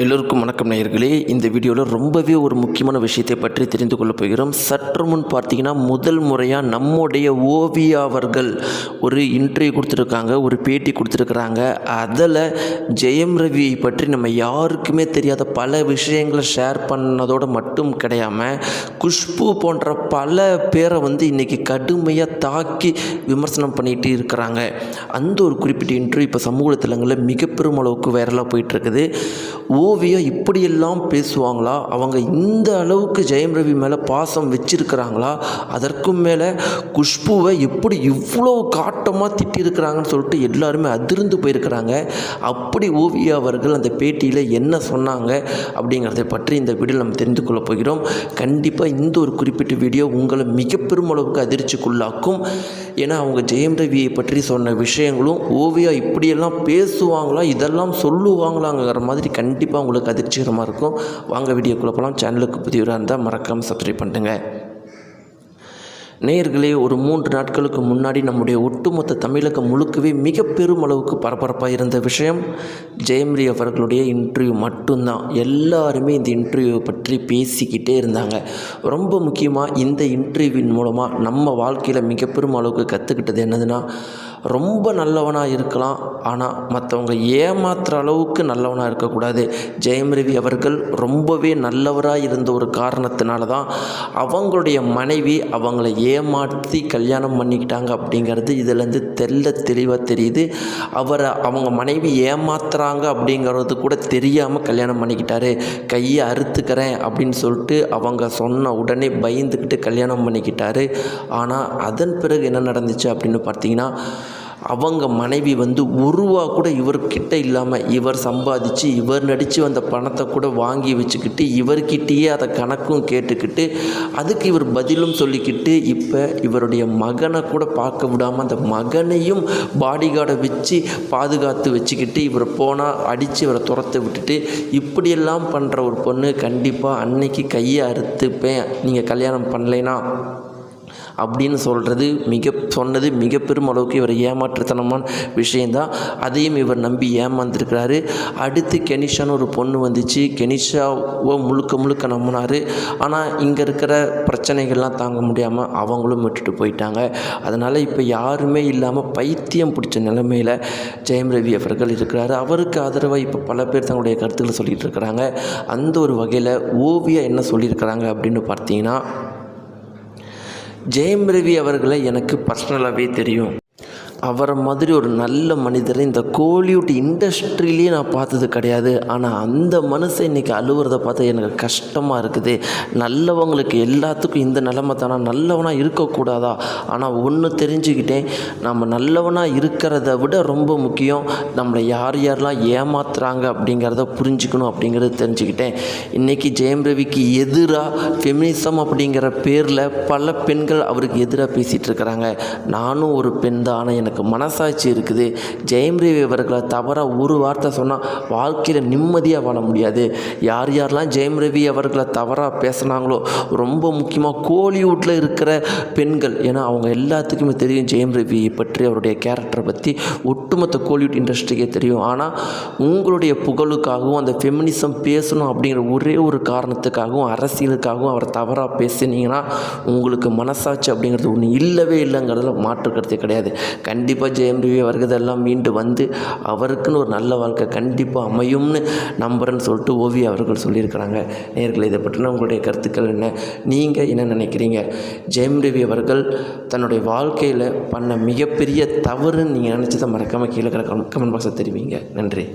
எல்லோருக்கும் வணக்கம் நேயர்களே. இந்த வீடியோவில் ரொம்பவே ஒரு முக்கியமான விஷயத்தை பற்றி தெரிந்து கொள்ளப் போகிறோம். சற்று முன் பார்த்தீங்கன்னா முதல் முறையாக நம்முடைய ஓவியா அவர்கள் ஒரு இன்டர்வியூ கொடுத்துருக்காங்க, ஒரு பேட்டி கொடுத்துருக்குறாங்க. அதில் ஜெயம் ரவியை பற்றி நம்ம யாருக்குமே தெரியாத பல விஷயங்களை ஷேர் பண்ணதோடு மட்டும் கிடையாமல் குஷ்பு போன்ற பல பேரை இன்றைக்கி கடுமையாக தாக்கி விமர்சனம் பண்ணிகிட்டு இருக்கிறாங்க. அந்த ஒரு குறிப்பிட்ட இன்டர்வியூ இப்போ சமூக வலைத்தளங்களில் மிக பெரும் அளவுக்கு வைரலாக போயிட்டுருக்குது. ஓவியா இப்படியெல்லாம் பேசுவாங்களா? அவங்க இந்த அளவுக்கு ஜெயம் ரவி மேலே பாசம் வச்சிருக்கிறாங்களா? அதற்கும் மேலே குஷ்புவை எப்படி இவ்வளோ காட்டமாக திட்டிருக்கிறாங்கன்னு சொல்லிட்டு எல்லாருமே அதிர்ந்து போயிருக்கிறாங்க. அப்படி ஓவியா அவர்கள் அந்த பேட்டியில் என்ன சொன்னாங்க அப்படிங்கிறத பற்றி இந்த வீடியோவில் நம்ம தெரிந்து கொள்ள போகிறோம். கண்டிப்பாக இந்த ஒரு குறிப்பிட்ட வீடியோ உங்களை மிக பெரும் அளவுக்கு அதிர்ச்சிக்குள்ளாக்கும். ஏன்னா அவங்க ஜெயம் ரவியை பற்றி சொன்ன விஷயங்களும் ஓவியா இப்படியெல்லாம் பேசுவாங்களா, இதெல்லாம் சொல்லுவாங்களாங்கிற மாதிரி கண்டிப்பாக உங்களுக்கு அதிர்ச்சிகரமாக இருக்கும். வாங்க வீடியோக்குள்ளே போகலாம். சேனலுக்கு புதியவராக இருந்தால் மறக்காமல் சப்ஸ்கிரைப் பண்ணுங்க. நேயர்களே, ஒரு 3 நாட்களுக்கு முன்னாடி நம்முடைய ஒட்டுமொத்த தமிழகம் முழுக்கவே மிக பெரும் அளவுக்கு பரபரப்பாக இருந்த விஷயம் ஜெயம் ரவி அவர்களுடைய இன்டர்வியூ மட்டும்தான். எல்லாருமே இந்த இன்டர்வியூவை பற்றி பேசிக்கிட்டே இருந்தாங்க. ரொம்ப முக்கியமாக இந்த இன்டர்வியூவின் மூலமாக நம்ம வாழ்க்கையில் மிக பெரும் அளவுக்கு கற்றுக்கிட்டது என்னதுன்னா, ரொம்ப நல்லவனாக இருக்கலாம், ஆனால் மற்றவங்க ஏமாத்துகிற அளவுக்கு நல்லவனாக இருக்கக்கூடாது. ஜெயம் ரவி அவர்கள் ரொம்பவே நல்லவராக இருந்த ஒரு காரணத்தினால தான் அவங்களுடைய மனைவி அவங்கள ஏமாற்றி கல்யாணம் பண்ணிக்கிட்டாங்க அப்படிங்கிறது இதிலேருந்து தெளிவாக தெரியுது. அவங்க மனைவி ஏமாத்துறாங்க அப்படிங்கிறது கூட தெரியாமல் கல்யாணம் பண்ணிக்கிட்டாரு. கையை அறுத்துக்கிறேன் அப்படின்னு சொல்லிட்டு அவங்க சொன்ன உடனே பயந்துக்கிட்டு கல்யாணம் பண்ணிக்கிட்டாரு. ஆனால் அதன் பிறகு என்ன நடந்துச்சு அப்படின்னு பார்த்தீங்கன்னா, அவங்க மனைவி ஒரு ரூபா கூட இவர்கிட்ட இல்லாமல் இவர் சம்பாதிச்சு இவர் நடித்து வந்த பணத்தை கூட வாங்கி வச்சுக்கிட்டு இவர்கிட்டயே அதை கணக்கும் கேட்டுக்கிட்டு அதுக்கு இவர் பதிலும் சொல்லிக்கிட்டு இப்போ இவருடைய மகனை கூட பார்க்க விடாமல் அந்த மகனையும் பாடிகார்டை வச்சு பாதுகாத்து வச்சுக்கிட்டு இவர் போனால் அடித்து இவரை துரத்த விட்டுட்டு இப்படியெல்லாம் பண்ணுற ஒரு பொண்ணு கண்டிப்பாக அன்னைக்கு கையை அறுத்துப்பேன் நீங்கள் கல்யாணம் பண்ணலைன்னா அப்படின்னு சொன்னது மிக பெரும் அளவுக்கு இவர் ஏமாற்றுத்தனமான விஷயந்தான். அதையும் இவர் நம்பி ஏமாந்துருக்கிறாரு. அடுத்து கெனிஷான்னு ஒரு பொண்ணு வந்துச்சு. கெனிஷாவை முழுக்க நம்பினார். ஆனால் இங்கே இருக்கிற பிரச்சனைகள்லாம் தாங்க முடியாமல் அவங்களும் விட்டுட்டு போயிட்டாங்க. அதனால் இப்போ யாருமே இல்லாமல் பைத்தியம் பிடிச்ச நிலைமையில் ஜெயம் ரவி அவர்கள் இருக்கிறாரு. அவருக்கு ஆதரவாக இப்போ பல பேர் தங்களுடைய கருத்துக்களை சொல்லிகிட்டு இருக்கிறாங்க. அந்த ஒரு வகையில் ஓவியா என்ன சொல்லியிருக்கிறாங்க அப்படின்னு பார்த்தீங்கன்னா, ஜெயம் ரவி அவர்களை எனக்கு பர்சனலாகவே தெரியும். அவரை மாதிரி ஒரு நல்ல மனிதரை இந்த கோலிவுட் இண்டஸ்ட்ரியிலேயே நான் பார்த்தது கிடையாது. ஆனால் அந்த மனுஷன் இன்றைக்கி அழுவுறதை பார்த்தா எனக்கு கஷ்டமாக இருக்குது. நல்லவங்களுக்கு எல்லாத்துக்கும் இந்த நிலைமை தானா? நல்லவனாக இருக்கக்கூடாதா? ஆனால் ஒன்று தெரிஞ்சுக்கிட்டேன், நம்ம நல்லவனாக இருக்கிறத விட ரொம்ப முக்கியம் நம்மளை யாரெல்லாம் ஏமாத்துறாங்க அப்படிங்கிறத புரிஞ்சுக்கணும் அப்படிங்கிறத தெரிஞ்சுக்கிட்டேன். இன்றைக்கி ஜெயம் ரவிக்கு எதிராக ஃபெமினிசம் அப்படிங்கிற பேரில் பல பெண்கள் அவருக்கு எதிராக பேசிகிட்டு இருக்கிறாங்க. நானும் ஒரு பெண் தான், ஆனால் எனக்கு மனசாட்சி இருக்குது. ஜெயம் ரவி அவர்களை தவறாக ஒரு வார்த்தை சொன்னால் வாழ்க்கையில் நிம்மதியாக வாழ முடியாது. யாரெல்லாம் ஜெயம் ரவி அவர்களை தவறாக பேசுனாங்களோ, ரொம்ப முக்கியமாக கோலிவுட்டில் இருக்கிற பெண்கள், ஏன்னா அவங்க எல்லாத்துக்குமே தெரியும் ஜெயம் ரவி பற்றி, அவருடைய கேரக்டரை பற்றி ஒட்டுமொத்த கோலிவுட் இண்டஸ்ட்ரிக்கே தெரியும். ஆனால் உங்களுடைய புகழுக்காகவும் அந்த ஃபெமினிசம் பேசணும் அப்படிங்கிற ஒரே ஒரு காரணத்துக்காகவும் அரசியலுக்காகவும் அவர் தவறாக பேசினீங்கன்னா உங்களுக்கு மனசாட்சி அப்படிங்கிறது ஒன்று இல்லவே இல்லைங்கிறதுல மாற்றுக்கிறதே கிடையாது. கண்டிப்பாக ஜெயம் ரவி அவர்கள் எல்லாம் மீண்டு அவருக்குன்னு ஒரு நல்ல வாழ்க்கை கண்டிப்பாக அமையும்னு நம்புறேன்னு சொல்லிட்டு ஓவியா அவர்கள் சொல்லியிருக்கிறாங்க. நேயர்களே, இதை பற்றின உங்களுடைய கருத்துக்கள் என்ன? நீங்கள் என்ன நினைக்கிறீங்க? ஜெயம் ரவி அவர்கள் தன்னுடைய வாழ்க்கையில் பண்ண மிகப்பெரிய தவறுன்னு நீங்கள் நினச்சதை மறக்காமல் கீழே கமெண்ட் பாக்ஸில் தெரிவிங்க. நன்றி.